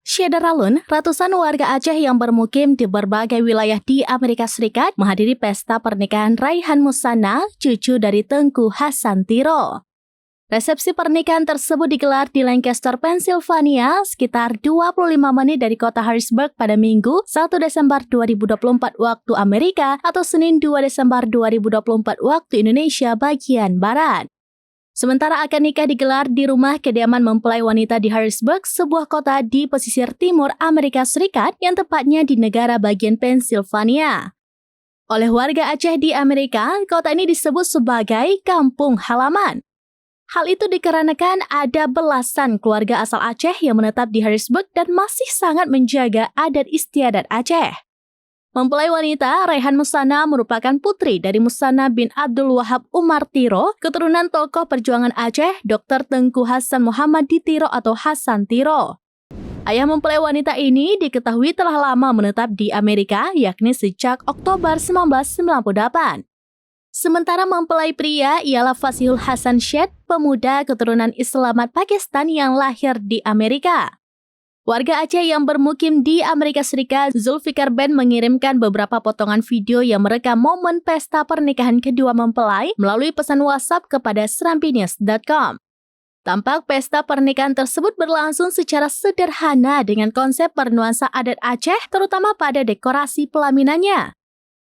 Syederalun, ratusan warga Aceh yang bermukim di berbagai wilayah di Amerika Serikat menghadiri pesta pernikahan Raihan Musana, cucu dari Tengku Hasantiro. Resepsi pernikahan tersebut digelar di Lancaster, Pennsylvania, sekitar 25 menit dari kota Harrisburg pada Minggu, 1 Desember 2024 waktu Amerika atau Senin 2 Desember 2024 waktu Indonesia bagian Barat. Sementara akad nikah digelar di rumah kediaman mempelai wanita di Harrisburg, sebuah kota di pesisir timur Amerika Serikat yang tepatnya di negara bagian Pennsylvania. Oleh warga Aceh di Amerika, kota ini disebut sebagai kampung halaman. Hal itu dikarenakan ada belasan keluarga asal Aceh yang menetap di Harrisburg dan masih sangat menjaga adat istiadat Aceh. Mempelai wanita, Raihan Musana merupakan putri dari Musana bin Abdul Wahab Umar Tiro, keturunan tokoh perjuangan Aceh, Dr. Tengku Hasan Muhammad di Tiro atau Hasan Tiro. Ayah mempelai wanita ini diketahui telah lama menetap di Amerika, yakni sejak Oktober 1998. Sementara mempelai pria ialah Fasihul Hasan Syed, pemuda keturunan Islamat Pakistan yang lahir di Amerika. Warga Aceh yang bermukim di Amerika Serikat, Zulfikar Ben mengirimkan beberapa potongan video yang merekam momen pesta pernikahan kedua mempelai melalui pesan WhatsApp kepada serampinews.com. Tampak pesta pernikahan tersebut berlangsung secara sederhana dengan konsep bernuansa adat Aceh, terutama pada dekorasi pelaminannya.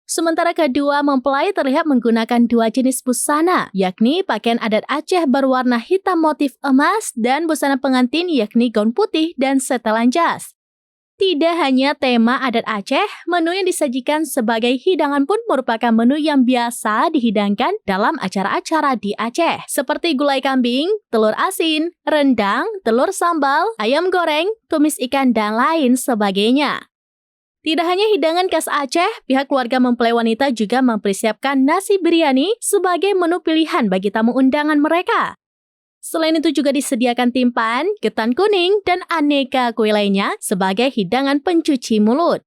Sementara kedua mempelai terlihat menggunakan dua jenis busana, yakni pakaian adat Aceh berwarna hitam motif emas dan busana pengantin yakni gaun putih dan setelan jas. Tidak hanya tema adat Aceh, menu yang disajikan sebagai hidangan pun merupakan menu yang biasa dihidangkan dalam acara-acara di Aceh, seperti gulai kambing, telur asin, rendang, telur sambal, ayam goreng, tumis ikan, dan lain sebagainya. Tidak hanya hidangan khas Aceh, pihak keluarga mempelai wanita juga mempersiapkan nasi biryani sebagai menu pilihan bagi tamu undangan mereka. Selain itu juga disediakan timpan, ketan kuning, dan aneka kue lainnya sebagai hidangan pencuci mulut.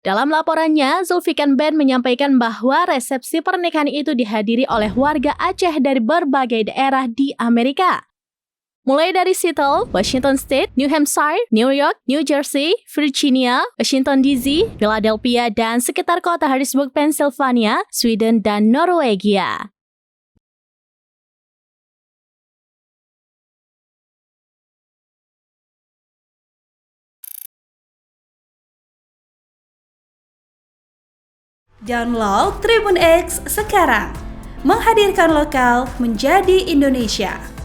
Dalam laporannya, Zulfikar Ben menyampaikan bahwa resepsi pernikahan itu dihadiri oleh warga Aceh dari berbagai daerah di Amerika. Mulai dari Seattle, Washington State, New Hampshire, New York, New Jersey, Virginia, Washington DC, Philadelphia, dan sekitar kota Harrisburg, Pennsylvania, Sweden, dan Norwegia. Download Tribun X sekarang, menghadirkan lokal menjadi Indonesia.